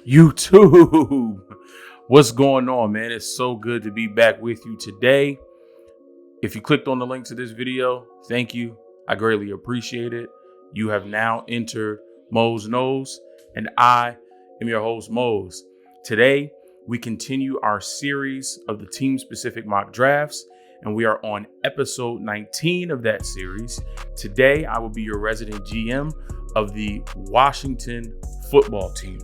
YouTube. What's going on, man? It's so good to be back with you today. If you clicked on the link to this video, thank you. I greatly appreciate it. You have now entered Mose Knows, and I am your host, Mose. Today, we continue our series of the team-specific mock drafts, and we are on episode 19 of that series. Today, I will be your resident GM of the Washington football team.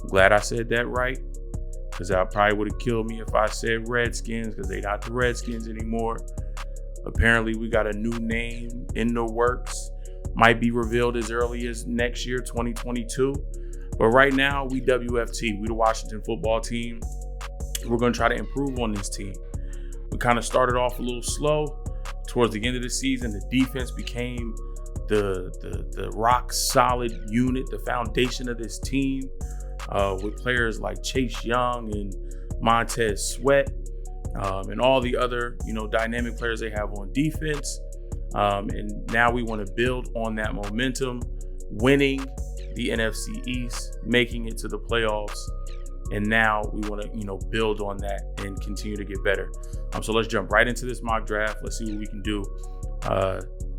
I'm glad I said that right, because that probably would have killed me if I said Redskins, because they're not the Redskins anymore. Apparently, we got a new name in the works. Might be revealed as early as next year, 2022. But right now, we WFT. We the Washington football team. We're going to try to improve on this team. We kind of started off a little slow. Towards the end of the season, the defense became the rock solid unit, the foundation of this team, with players like Chase Young and Montez Sweat, and all the other, dynamic players they have on defense. And now we want to build on that momentum, winning the NFC East, making it to the playoffs. And now we want to, build on that and continue to get better. So let's jump right into this mock draft. Let's see what we can do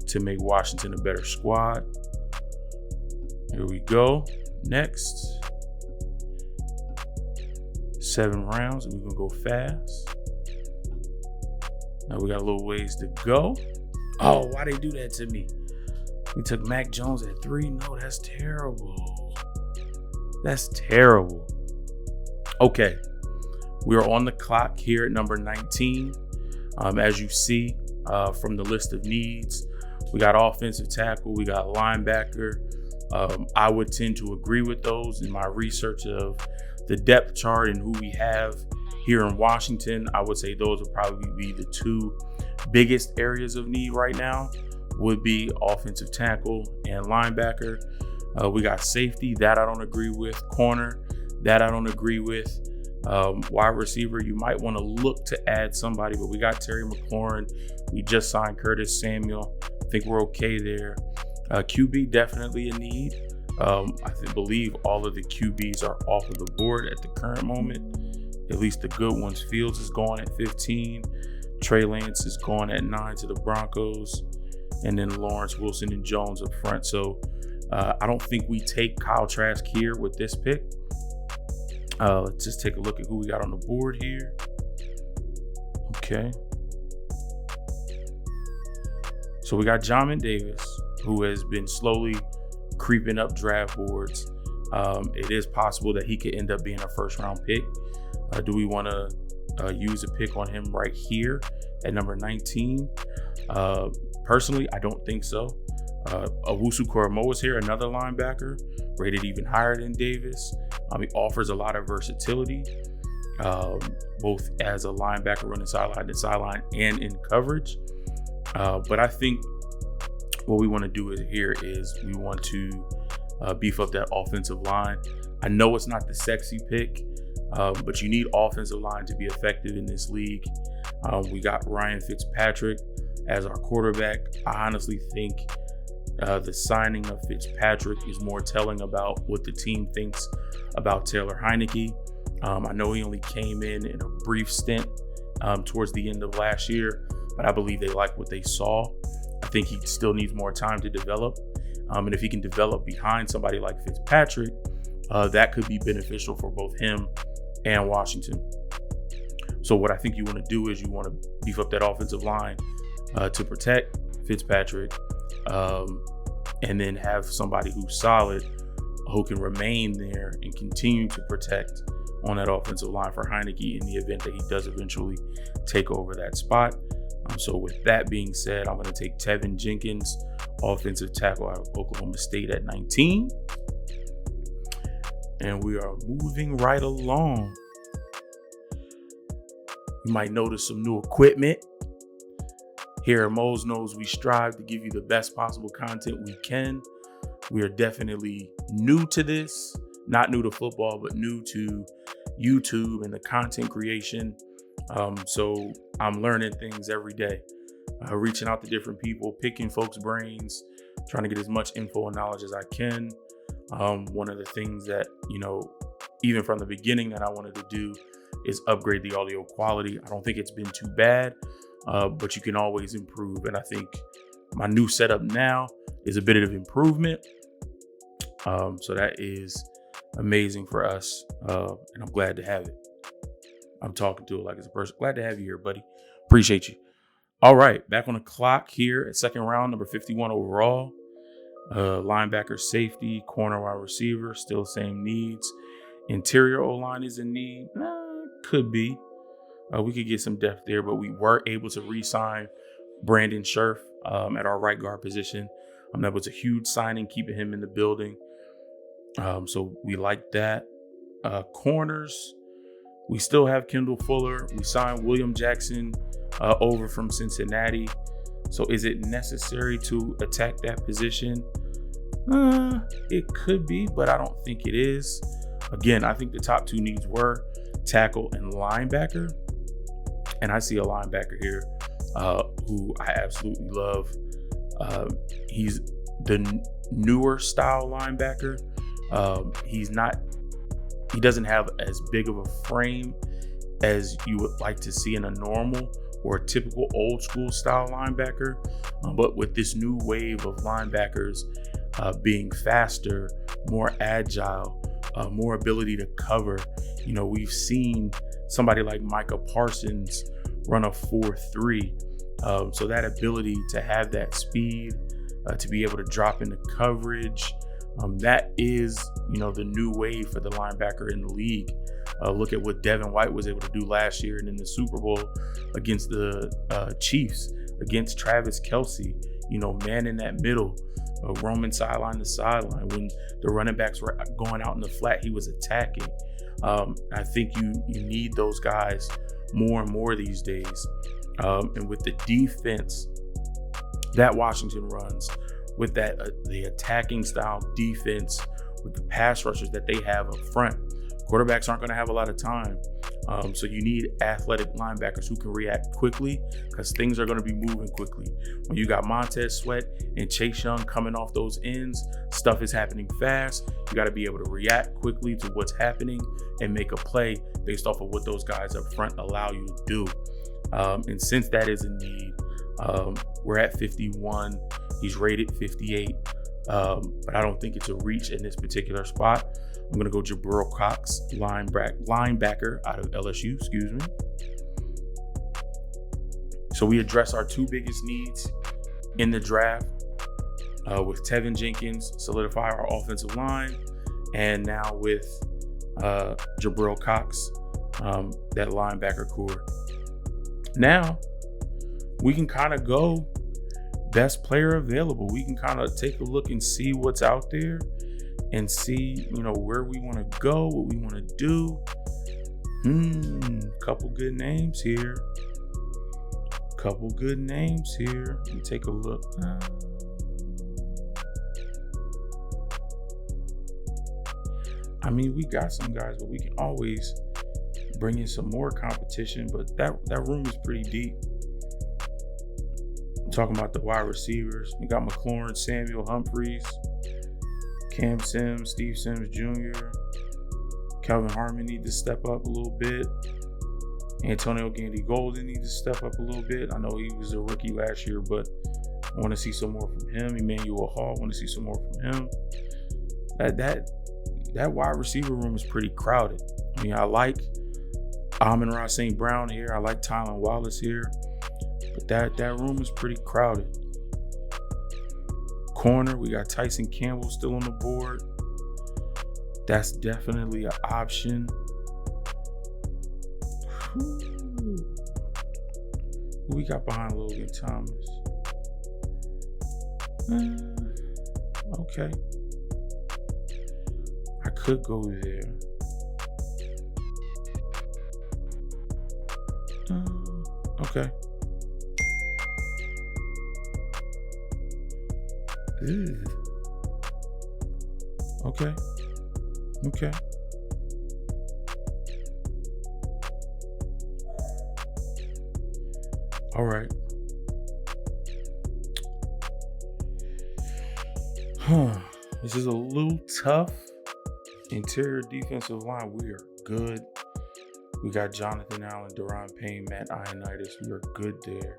to make Washington a better squad. Here we go. Next. 7 rounds, and we're gonna go fast. Now we got a little ways to go. Oh, why they do that to me? We took Mac Jones at 3. No, that's terrible. That's terrible. Okay, we are on the clock here at number 19. As you see from the list of needs, we got offensive tackle, we got linebacker. I would tend to agree with those in my research of the depth chart and who we have here in Washington. I would say those would probably be the 2 biggest areas of need right now, would be offensive tackle and linebacker. We got safety, that I don't agree with. Corner, that I don't agree with. Wide receiver, you might want to look to add somebody, but we got Terry McLaurin. We just signed Curtis Samuel. I think we're okay there. QB, definitely a need. I believe all of the QBs are off of the board at the current moment. At least the good ones. Fields is going at 15. Trey Lance is going at 9 to the Broncos. And then Lawrence, Wilson, and Jones up front. So I don't think we take Kyle Trask here with this pick. Let's just take a look at who we got on the board here. Okay. So we got Jamin Davis, who has been slowly creeping up draft boards. It is possible that he could end up being a first-round pick. Do we want to use a pick on him right here at number 19? Personally, I don't think so. Owusu-Koramoah is here, another linebacker, rated even higher than Davis. He offers a lot of versatility, both as a linebacker running sideline to sideline and in coverage. But I think what we want to do here is we want to beef up that offensive line. I know it's not the sexy pick, but you need offensive line to be effective in this league. We got Ryan Fitzpatrick as our quarterback. I honestly think the signing of Fitzpatrick is more telling about what the team thinks about Taylor Heinicke. I know he only came in a brief stint towards the end of last year, but I believe they like what they saw. I think he still needs more time to develop. And if he can develop behind somebody like Fitzpatrick, that could be beneficial for both him and Washington. So what I think you want to do is you want to beef up that offensive line to protect Fitzpatrick, and then have somebody who's solid, who can remain there and continue to protect on that offensive line for Heinicke in the event that he does eventually take over that spot. So with that being said, I'm going to take Tevin Jenkins, offensive tackle out of Oklahoma State at 19. And we are moving right along. You might notice some new equipment. Here at Mose Knows, we strive to give you the best possible content we can. We are definitely new to this, not new to football, but new to YouTube and the content creation. So I'm learning things every day, reaching out to different people, picking folks' brains, trying to get as much info and knowledge as I can. One of the things that, even from the beginning that I wanted to do is upgrade the audio quality. I don't think it's been too bad, but you can always improve. And I think my new setup now is a bit of improvement. So that is amazing for us. And I'm glad to have it. I'm talking to it like it's a person. Glad to have you here, buddy. Appreciate you. All right, back on the clock here at second round, number 51 overall. Linebacker, safety, corner, wide receiver, still the same needs. Interior O-line is in need. Could be. We could get some depth there, but we were able to re-sign Brandon Scherf at our right guard position. That was a huge signing, keeping him in the building. So we like that. Corners, we still have Kendall Fuller. We signed William Jackson over from Cincinnati. So is it necessary to attack that position? It could be, but I don't think it is. Again, I think the top two needs were tackle and linebacker. And I see a linebacker here who I absolutely love. He's the newer style linebacker. He doesn't have as big of a frame as you would like to see in a normal or a typical old school style linebacker. But with this new wave of linebackers being faster, more agile, more ability to cover, we've seen somebody like Micah Parsons run a 4.3. So that ability to have that speed, to be able to drop into coverage, that is, the new wave for the linebacker in the league. Look at what Devin White was able to do last year and in the Super Bowl against the Chiefs, against Travis Kelce, man in that middle, roaming sideline to sideline. When the running backs were going out in the flat, he was attacking. I think you need those guys more and more these days. And with the defense that Washington runs, with that the attacking style defense, with the pass rushers that they have up front, quarterbacks aren't going to have a lot of time. So you need athletic linebackers who can react quickly, because things are going to be moving quickly. When you got Montez Sweat and Chase Young coming off those ends, stuff is happening fast. You got to be able to react quickly to what's happening and make a play based off of what those guys up front allow you to do. And since that is a need, we're at 51. He's rated 58, but I don't think it's a reach in this particular spot. I'm going to go Jabril Cox, linebacker out of LSU, excuse me. So we address our two biggest needs in the draft with Tevin Jenkins, solidify our offensive line, and now with Jabril Cox, that linebacker core. Now we can kind of go best player available. We can kind of take a look and see what's out there and see, where we want to go, what we want to do. Couple good names here. Let me take a look. We got some guys, but we can always bring in some more competition, but that room is pretty deep. I'm talking about the wide receivers. We got McLaurin, Samuel Humphreys, Cam Sims, Steve Sims Jr., Calvin Harmon need to step up a little bit. Antonio Gandy Golden needs to step up a little bit. I know he was a rookie last year, but I want to see some more from him. Emmanuel Hall, want to see some more from him. That wide receiver room is pretty crowded. I like Amon-Ra St. Brown here. I like Tylan Wallace here. But that room is pretty crowded. Corner, we got Tyson Campbell still on the board. That's definitely an option. Who we got behind Logan Thomas? Okay. I could go there. Okay. Okay. All right. This is a little tough Interior defensive line, we are good. We got Jonathan Allen, Deron Payne, Matt Ioannidis. We are good there.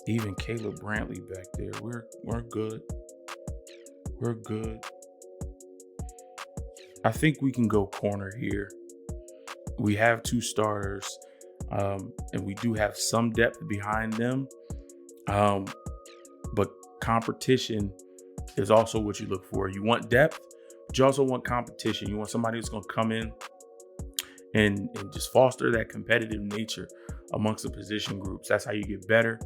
Even Caleb Brantley back there. We're good. We're good. I think we can go corner here. We have 2 starters, and we do have some depth behind them. But competition is also what you look for. You want depth, but you also want competition. You want somebody who's going to come in and just foster that competitive nature amongst the position groups. That's how you get better.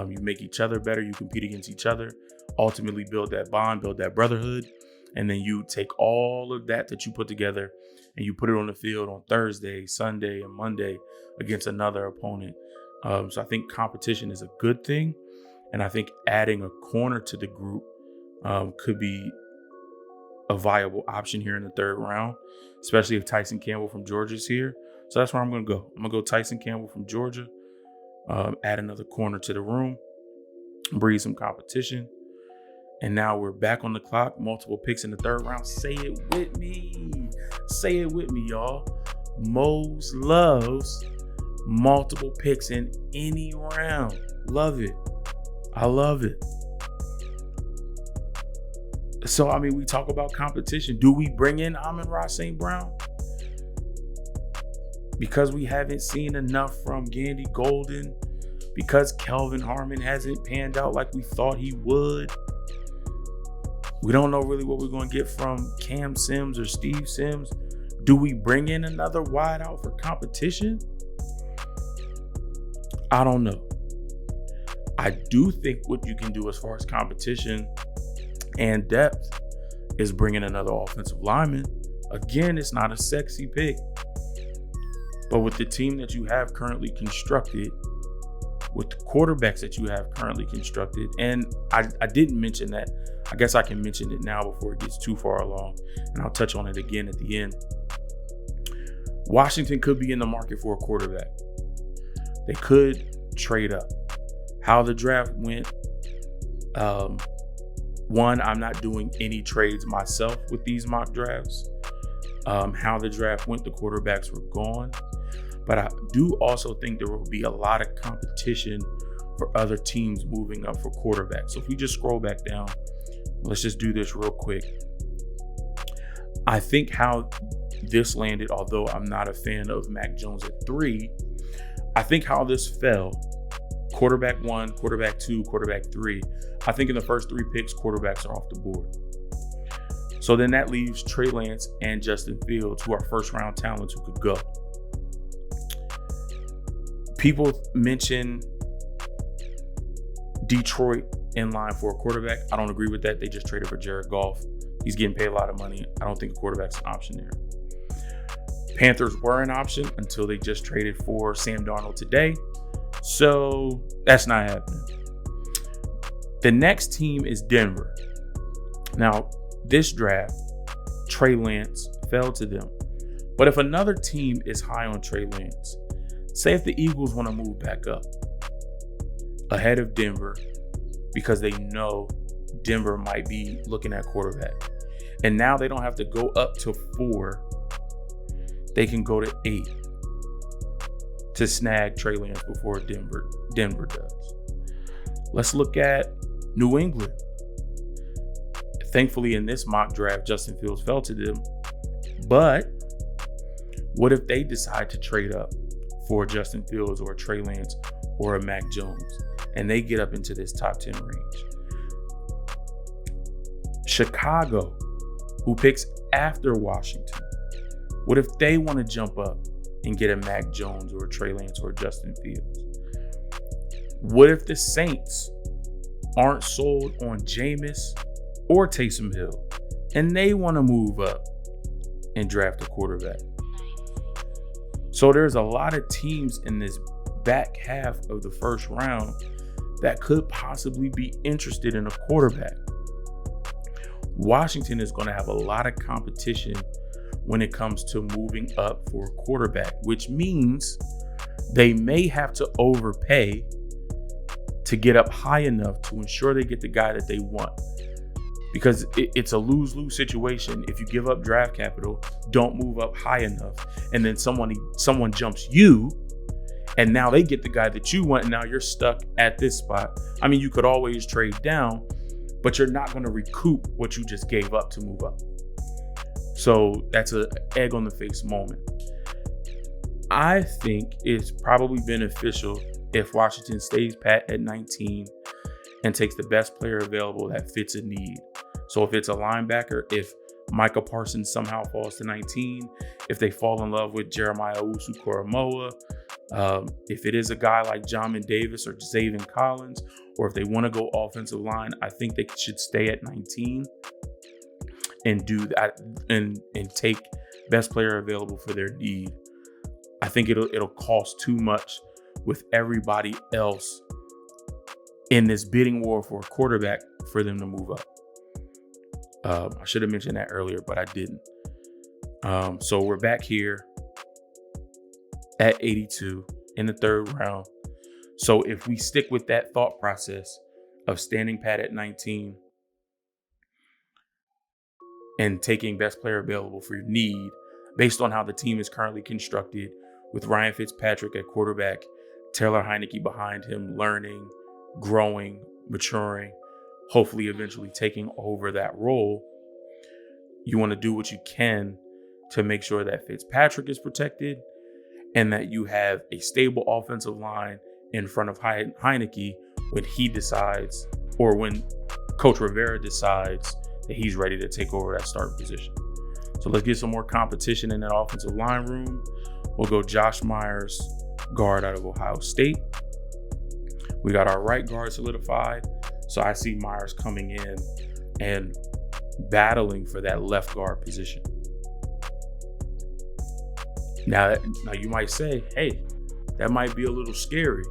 You make each other better. You compete against each other. Ultimately build that bond, build that brotherhood. And then you take all of that you put together and you put it on the field on Thursday, Sunday, and Monday against another opponent. So I think competition is a good thing. And I think adding a corner to the group could be a viable option here in the 3rd round, especially if Tyson Campbell from Georgia is here. So that's where I'm going to go. I'm going to go Tyson Campbell from Georgia, add another corner to the room, breed some competition. And now we're back on the clock, multiple picks in the 3rd round. Say it with me. Say it with me, y'all. Mose loves multiple picks in any round. Love it. I love it. So, I mean, we talk about competition. Do we bring in Amon-Ra St. Brown? Because we haven't seen enough from Gandy Golden, because Kelvin Harmon hasn't panned out like we thought he would. We don't know really what we're going to get from Cam Sims or Steve Sims. Do we bring in another wideout for competition? I don't know. I do think what you can do as far as competition and depth is bringing another offensive lineman. Again, it's not a sexy pick. But with the team that you have currently constructed, with the quarterbacks that you have currently constructed, and I didn't mention that. I guess I can mention it now before it gets too far along, and I'll touch on it again at the end. Washington could be in the market for a quarterback. They could trade up. How the draft went, one, I'm not doing any trades myself with these mock drafts. How the draft went, the quarterbacks were gone. But I do also think there will be a lot of competition for other teams moving up for quarterbacks. So if we just scroll back down, let's just do this real quick. I think how this landed, although I'm not a fan of Mac Jones at 3, I think how this fell, quarterback 1, quarterback 2, quarterback 3, I think in the first 3 picks, quarterbacks are off the board. So then that leaves Trey Lance and Justin Fields, who are first round talents who could go. People mention Detroit in line for a quarterback. I don't agree with that. They just traded for Jared Goff. He's getting paid a lot of money. I don't think a quarterback's an option there. Panthers were an option until they just traded for Sam Darnold today. So that's not happening. The next team is Denver. Now, this draft, Trey Lance fell to them. But if another team is high on Trey Lance, say if the Eagles want to move back up ahead of Denver because they know Denver might be looking at quarterback, and now they don't have to go up to 4, they can go to 8 to snag Trey Lance before Denver does. Let's look at New England. Thankfully, in this mock draft, Justin Fields fell to them. But what if they decide to trade up for Justin Fields or a Trey Lance or a Mac Jones, and they get up into this top 10 range? Chicago, who picks after Washington, what if they want to jump up and get a Mac Jones or a Trey Lance or a Justin Fields? What if the Saints aren't sold on Jameis or Taysom Hill and they want to move up and draft a quarterback? So there's a lot of teams in this back half of the first round that could possibly be interested in a quarterback. Washington is going to have a lot of competition when it comes to moving up for a quarterback, which means they may have to overpay to get up high enough to ensure they get the guy that they want. because it's a lose-lose situation. If you give up draft capital, don't move up high enough, and then someone jumps you, and now they get the guy that you want, and now you're stuck at this spot. I mean, you could always trade down, but you're not going to recoup what you just gave up to move up. So that's an egg on the face moment. I think it's probably beneficial if Washington stays pat at 19 and takes the best player available that fits a need. So if it's a linebacker, if Micah Parsons somehow falls to 19, if they fall in love with Jeremiah Owusu-Koramoah, if it is a guy like Jamin Davis or Zaven Collins, or if they want to go offensive line, I think they should stay at 19 and do that and take best player available for their need. I think it'll cost too much with everybody else in this bidding war for a quarterback for them to move up. I should have mentioned that earlier, but I didn't. So we're back here at 82 in the third round. So if we stick with that thought process of standing pat at 19 and taking best player available for your need, based on how the team is currently constructed, with Ryan Fitzpatrick at quarterback, Taylor Heineke behind him, learning, growing, maturing, hopefully eventually taking over that role, you want to do what you can to make sure that Fitzpatrick is protected and that you have a stable offensive line in front of Heineke when he decides, or when Coach Rivera decides that he's ready to take over that starting position. So let's get some more competition in that offensive line room. We'll go Josh Myers, guard out of Ohio State. We got our right guard solidified. So I see Myers coming in and battling for that left guard position. Now you might say, hey, that might be a little scary,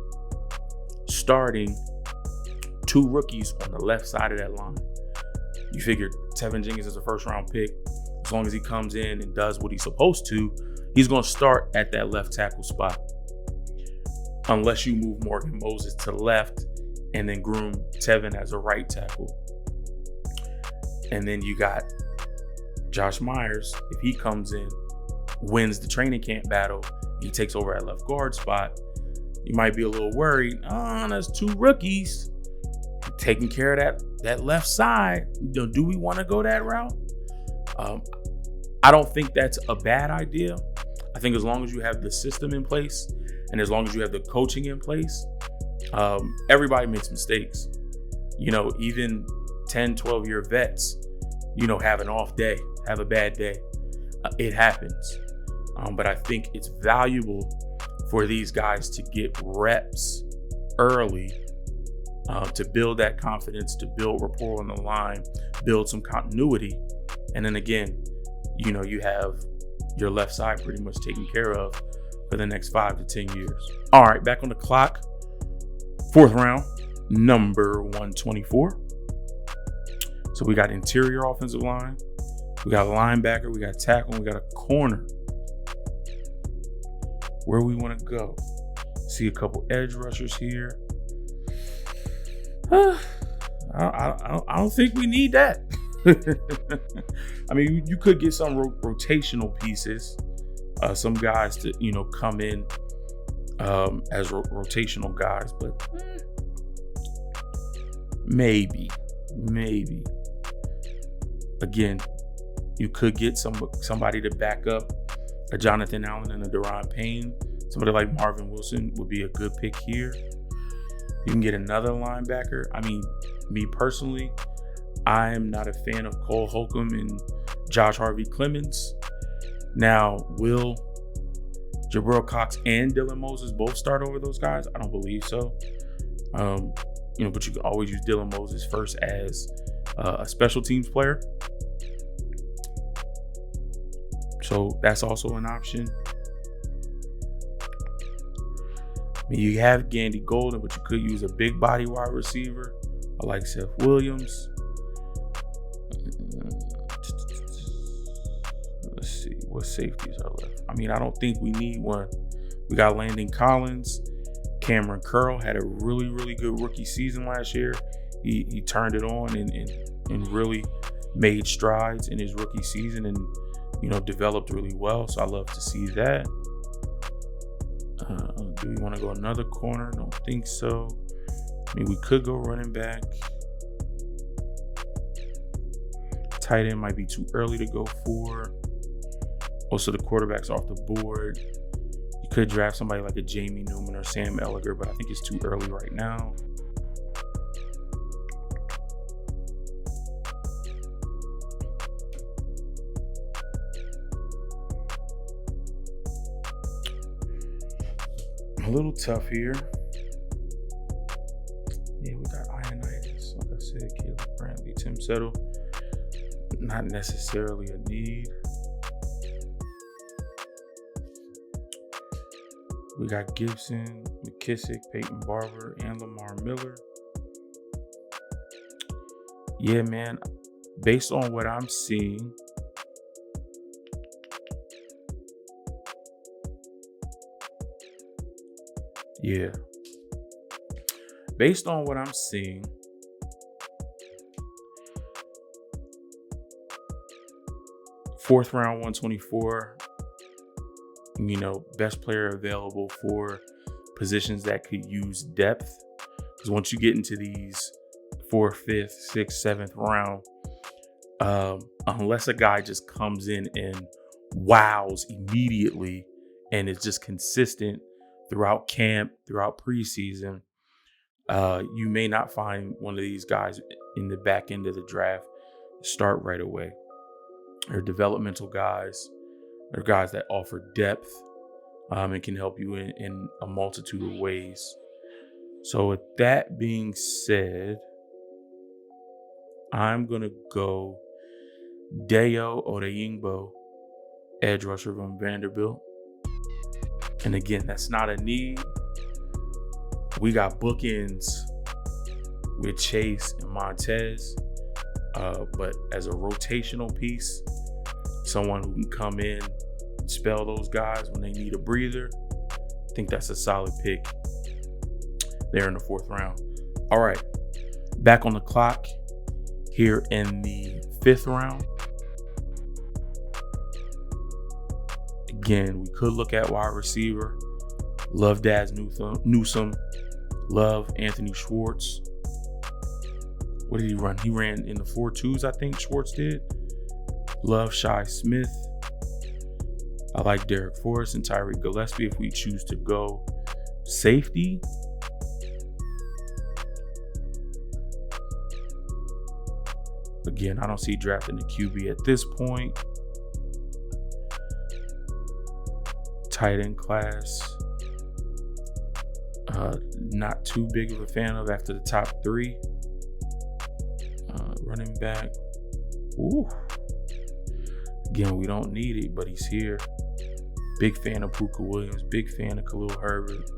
starting two rookies on the left side of that line. You figure Tevin Jenkins is a first-round pick. As long as he comes in and does what he's supposed to, he's going to start at that left tackle spot. Unless you move Morgan Moses to left and then groom Tevin as a right tackle. And then you got Josh Myers. If he comes in, wins the training camp battle, he takes over at left guard spot, you might be a little worried. Oh, that's two rookies taking care of that left side. Do we want to go that route? I don't think that's a bad idea. I think as long as you have the system in place and as long as you have the coaching in place, everybody makes mistakes. Even 10, 12-year vets, have an off day, have a bad day. It happens. But I think it's valuable for these guys to get reps early, to build that confidence, to build rapport on the line, build some continuity. And then again, you have your left side pretty much taken care of for the next 5 to 10 years. All right, back on the clock. Fourth round, number 124. So we got interior offensive line, we got a linebacker, we got tackle, and we got a corner. Where we want to go? See a couple edge rushers here. I don't think we need that. I mean, you could get some rotational pieces, some guys to come in as rotational guys, but maybe. Again, you could get somebody to back up a Jonathan Allen and a Daron Payne. Somebody like Marvin Wilson would be a good pick here. You can get another linebacker. I mean, me personally, I am not a fan of Cole Holcomb and Josh Harvey-Clemens. Now, will Jabril Cox and Dylan Moses both start over those guys? I don't believe so. But you can always use Dylan Moses first as a special teams player. So that's also an option. I mean, you have Gandy Golden, but you could use a big body wide receiver. I like Seth Williams. Let's see what safeties are left. I mean, I don't think we need one. We got Landon Collins. Cameron Curl had a really, really good rookie season last year. He turned it on and and really made strides in his rookie season and, developed really well. So I love to see that. Do we want to go another corner? Don't think so. I mean, we could go running back. Tight end might be too early to go for. Also, the quarterback's off the board. You could draft somebody like a Jamie Newman or Sam Elliger, but I think it's too early right now. A little tough here. Yeah, we got Ionitis. Like I said, Caleb Brantley, Tim Settle. Not necessarily a need. We got Gibson, McKissick, Peyton Barber, and Lamar Miller. Yeah, man. Based on what I'm seeing, based on what I'm seeing, fourth round, 124, best player available for positions that could use depth. Because once you get into these 4th, 5th, 6th, 7th round, unless a guy just comes in and wows immediately and is just consistent throughout camp, throughout preseason, you may not find one of these guys in the back end of the draft start right away. They're developmental guys. They're guys that offer depth and can help you in a multitude of ways. So with that being said, I'm going to go Dayo Odeyingbo, edge rusher from Vanderbilt. And again, that's not a need. We got bookends with Chase and Montez, but as a rotational piece, someone who can come in and spell those guys when they need a breather, I think that's a solid pick there in the 4th round. All right, back on the clock here in the 5th round. Again, we could look at wide receiver. Love Daz Newsome. Love Anthony Schwartz. What did he run? He ran in the 4.2s, I think Schwartz did. Love Shi Smith. I like Derek Forrest and Tyreek Gillespie if we choose to go safety. Again, I don't see drafting the QB at this point. Tight end class, not too big of a fan of after the top 3. Running back, again, we don't need it, but he's here. Big fan of Puka Williams, big fan of Khalil Herbert,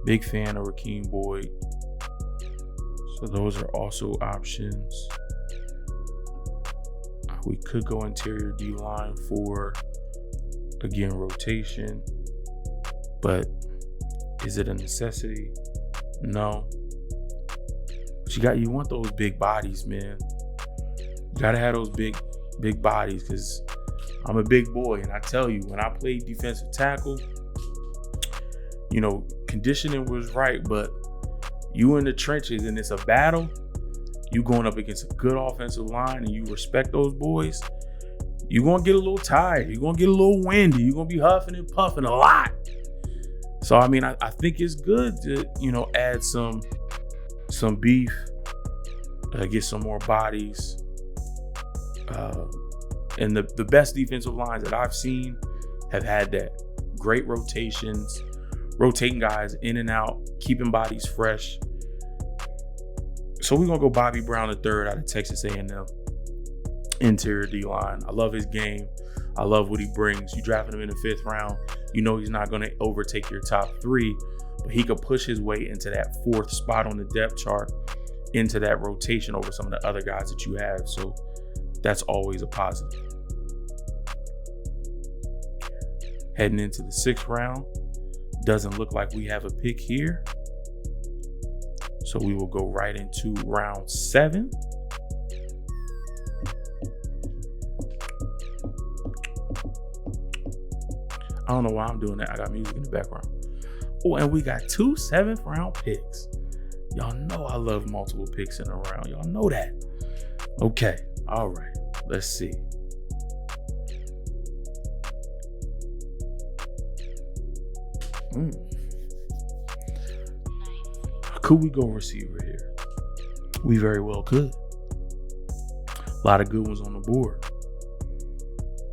big fan of Rakeem Boyd. So those are also options. We could go interior D-line for, again, rotation. But is it a necessity? No. But you want those big bodies, man. You gotta have those big bodies, because I'm a big boy, and I tell you, when I played defensive tackle, conditioning was right, but you in the trenches and it's a battle, you going up against a good offensive line and you respect those boys, you're gonna get a little tired, you're gonna get a little windy, you're gonna be huffing and puffing a lot. So I mean, I think it's good to add some beef, get some more bodies, and the best defensive lines that I've seen have had that. Great rotations, rotating guys in and out, keeping bodies fresh. So we're gonna go Bobby Brown III out of Texas A&M, interior D-line. I love his game. I love what he brings. You drafting him in the 5th round, he's not gonna overtake your top 3, but he could push his way into that 4th spot on the depth chart, into that rotation over some of the other guys that you have. So that's always a positive. Heading into the 6th round, doesn't look like we have a pick here. So we will go right into round 7. I don't know why I'm doing that. I got music in the background. Oh, and we got 2 7th round picks. Y'all know I love multiple picks in a round. Y'all know that. Okay. All right. Let's see. Could we go receiver here? We very well could. A lot of good ones on the board.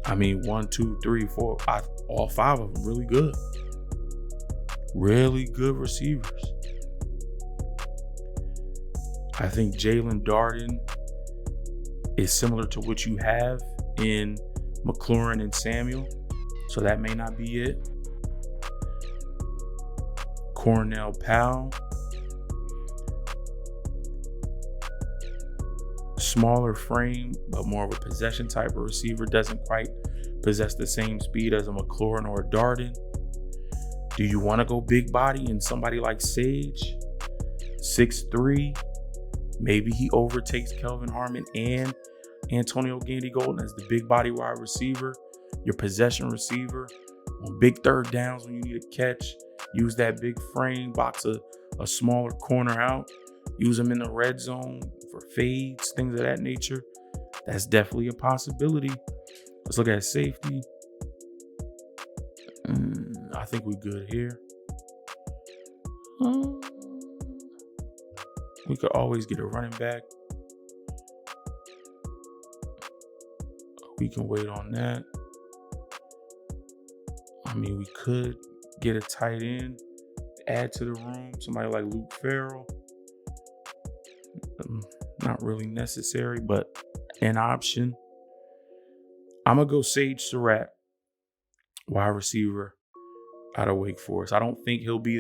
I mean, 1, 2, 3, 4, 5, all 5 of them really good. Really good receivers. I think Jalen Darden is similar to what you have in McLaurin and Samuel, so that may not be it. Cornell Powell. Smaller frame, but more of a possession type of receiver. Doesn't quite possess the same speed as a McLaurin or a Darden. Do you want to go big body and somebody like Sage? 6'3". Maybe he overtakes Kelvin Harmon and Antonio Gandy Golden as the big body wide receiver, your possession receiver. On big third downs when you need a catch, use that big frame, box a smaller corner out. Use them in the red zone for fades, things of that nature. That's definitely a possibility. Let's look at safety. I think we're good here. We could always get a running back. We can wait on that. I mean, we could get a tight end, add to the room, somebody like Luke Farrell. Not really necessary, but an option. I'm going to go Sage Surratt, wide receiver out of Wake Forest. I don't think he'll be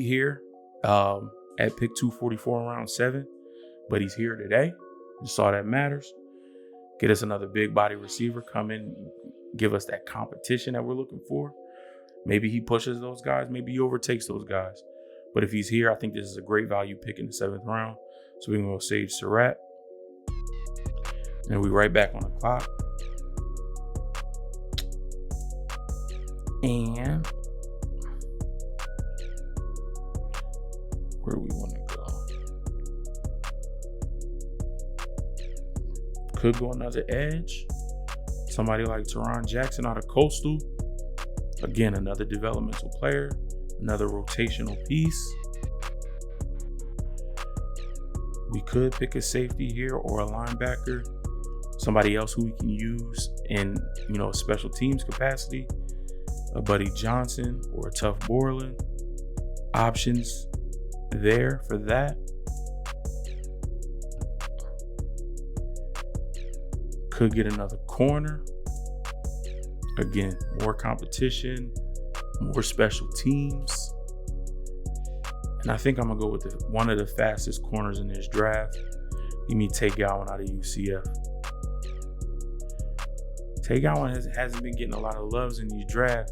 here at pick 244 in round 7, but he's here today. Just all that matters. Get us another big body receiver, come in, give us that competition that we're looking for. Maybe he pushes those guys. Maybe he overtakes those guys. But if he's here, I think this is a great value pick in the 7th round. So we can go Sage Surratt. And we right back on the clock. And where do we want to go? Could go another edge. Somebody like Teron Jackson out of Coastal. Again, another developmental player. Another rotational piece. We could pick a safety here or a linebacker. Somebody else who we can use in, a special teams capacity. A Buddy Johnson or a Tough Borland. Options there for that. Could get another corner. Again, more competition, more special teams. And I think I'm going to go with one of the fastest corners in this draft. Give me Tay Gowan out of UCF. Tay Gowan hasn't been getting a lot of loves in these drafts,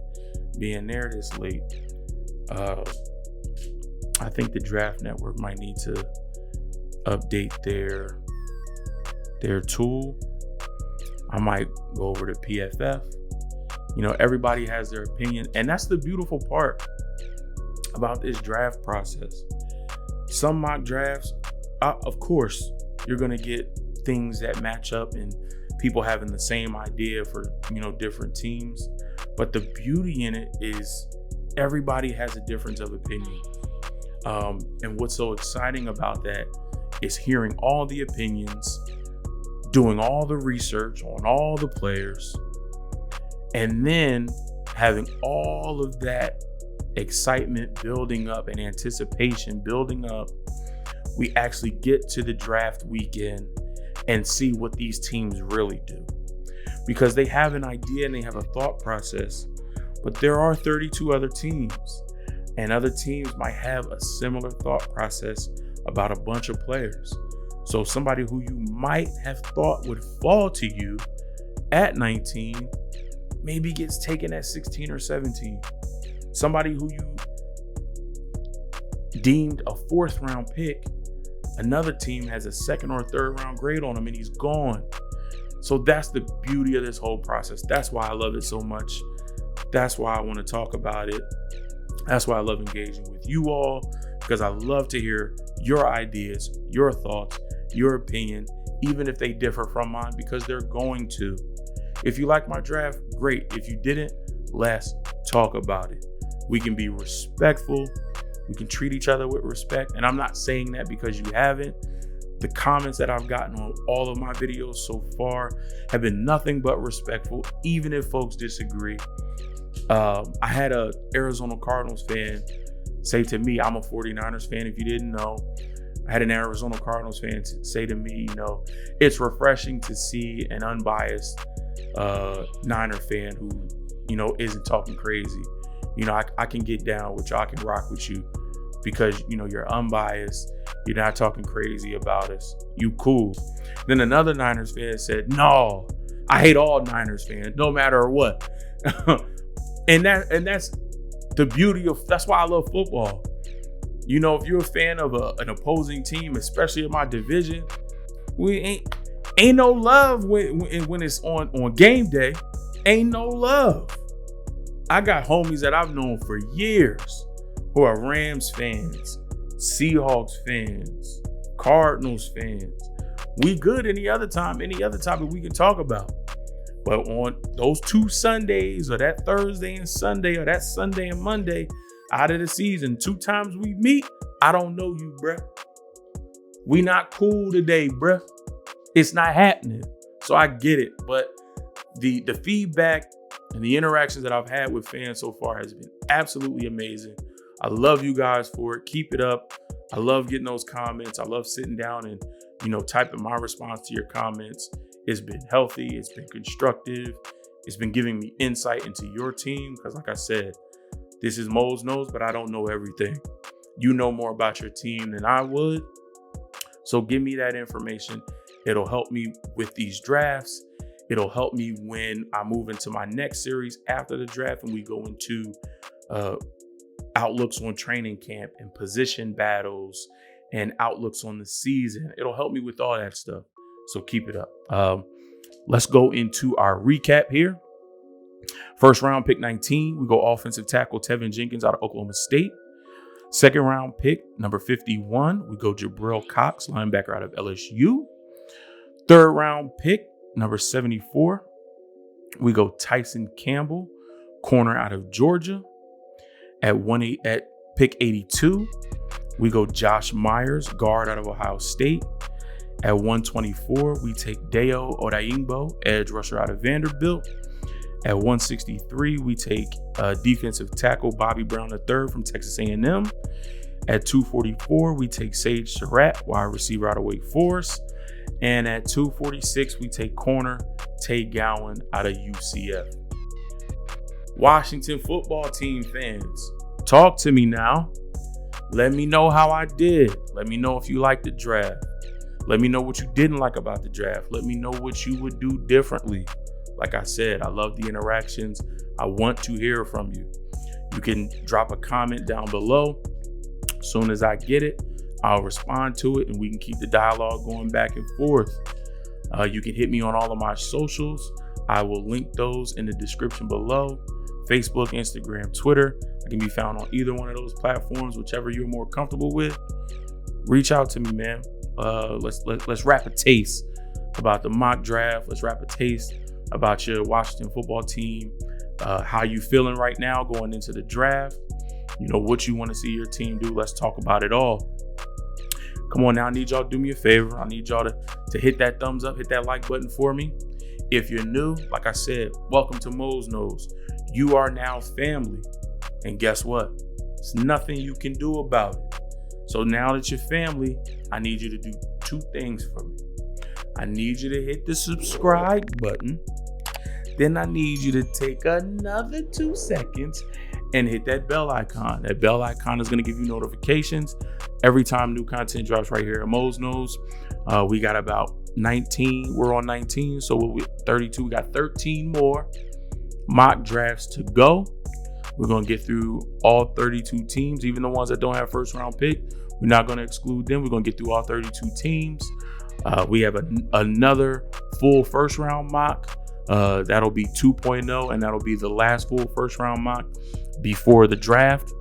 being there this late. I think the Draft Network might need to update their tool. I might go over to PFF. Everybody has their opinion, and that's the beautiful part about this draft process. Some mock drafts, of course, you're going to get things that match up and people having the same idea for, different teams. But the beauty in it is everybody has a difference of opinion. And what's so exciting about that is hearing all the opinions, doing all the research on all the players, and then having all of that excitement building up and anticipation building up. We actually get to the draft weekend and see what these teams really do, because they have an idea and they have a thought process, but there are 32 other teams, and other teams might have a similar thought process about a bunch of players. So somebody who you might have thought would fall to you at 19 maybe gets taken at 16 or 17. Somebody who you deemed a 4th round pick, another team has a 2nd or 3rd round grade on him and he's gone. So that's the beauty of this whole process. That's why I love it so much. That's why I want to talk about it. That's why I love engaging with you all, because I love to hear your ideas, your thoughts, your opinion, even if they differ from mine, because they're going to. If you like my draft, great. If you didn't, let's talk about it. We can be respectful. We can treat each other with respect. And I'm not saying that because you haven't. The comments that I've gotten on all of my videos so far have been nothing but respectful, even if folks disagree. I had a Arizona Cardinals fan say to me, I'm a 49ers fan, if you didn't know. I had an Arizona Cardinals fan say to me, it's refreshing to see an unbiased Niner fan who, isn't talking crazy. I can get down with you. I can rock with you because, you're unbiased. You're not talking crazy about us. You cool. Then another Niners fan said, no, I hate all Niners fans, no matter what. and that's the beauty of, that's why I love football. If you're a fan of an opposing team, especially in my division, we ain't no love when it's on game day. Ain't no love. I got homies that I've known for years who are Rams fans, Seahawks fans, Cardinals fans. We good any other topic we can talk about. But on those two Sundays, or that Thursday and Sunday, or that Sunday and Monday out of the season, 2 times we meet, I don't know you, bruh. We not cool today, bruh. It's not happening. So I get it. But the feedback and the interactions that I've had with fans so far has been absolutely amazing. I love you guys for it. Keep it up. I love getting those comments. I love sitting down and, typing my response to your comments. It's been healthy. It's been constructive. It's been giving me insight into your team. Because like I said, this is Mose Knows, but I don't know everything. You know more about your team than I would. So give me that information. It'll help me with these drafts. It'll help me when I move into my next series after the draft and we go into outlooks on training camp and position battles and outlooks on the season. It'll help me with all that stuff. So keep it up. Let's go into our recap here. First round, pick 19. We go offensive tackle Tevin Jenkins out of Oklahoma State. Second round pick, number 51. We go Jabril Cox, linebacker out of LSU. Third round pick, number 74. We go Tyson Campbell, corner out of Georgia. At pick 82, we go Josh Myers, guard out of Ohio State. At 124, we take Deo Odayingbo, edge rusher out of Vanderbilt. At 163, we take defensive tackle Bobby Brown III from Texas A&M. At 244, we take Sage Surratt, wide receiver out of Wake Forest. And at 246, we take corner Tay Gowan out of UCF. Washington football team fans, talk to me now. Let me know how I did. Let me know if you liked the draft. Let me know what you didn't like about the draft. Let me know what you would do differently. Like I said, I love the interactions. I want to hear from you. You can drop a comment down below. As soon as I get it, I'll respond to it and we can keep the dialogue going back and forth. You can hit me on all of my socials. I will link those in the description below. Facebook, Instagram, Twitter. I can be found on either one of those platforms, whichever you're more comfortable with. Reach out to me, man. Let's wrap a taste about the mock draft. Let's wrap a taste about your Washington football team. How you feeling right now going into the draft? What you want to see your team do. Let's talk about it all. Come on now, I need y'all to do me a favor. I need y'all to hit that thumbs up, hit that like button for me. If you're new, like I said, welcome to Mose Knows. You are now family. And guess what? There's nothing you can do about it. So now that you're family, I need you to do 2 things for me. I need you to hit the subscribe button. Then I need you to take another 2 seconds and hit that bell icon. That bell icon is going to give you notifications every time new content drops right here at Mose Knows. We got about 19. We're on 19. So we're 32. We got 13 more mock drafts to go. We're going to get through all 32 teams, even the ones that don't have first round pick. We're not going to exclude them. We're going to get through all 32 teams. We have another full first round mock. That'll be 2.0, and that'll be the last full first round mock before the draft.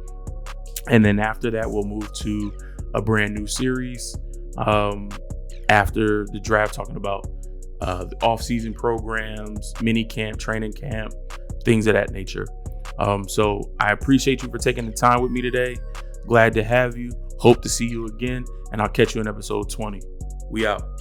And then after that, we'll move to a brand new series after the draft, talking about the off-season programs, mini camp, training camp, things of that nature. So I appreciate you for taking the time with me today. Glad to have you. Hope to see you again, and I'll catch you in episode 20. We out.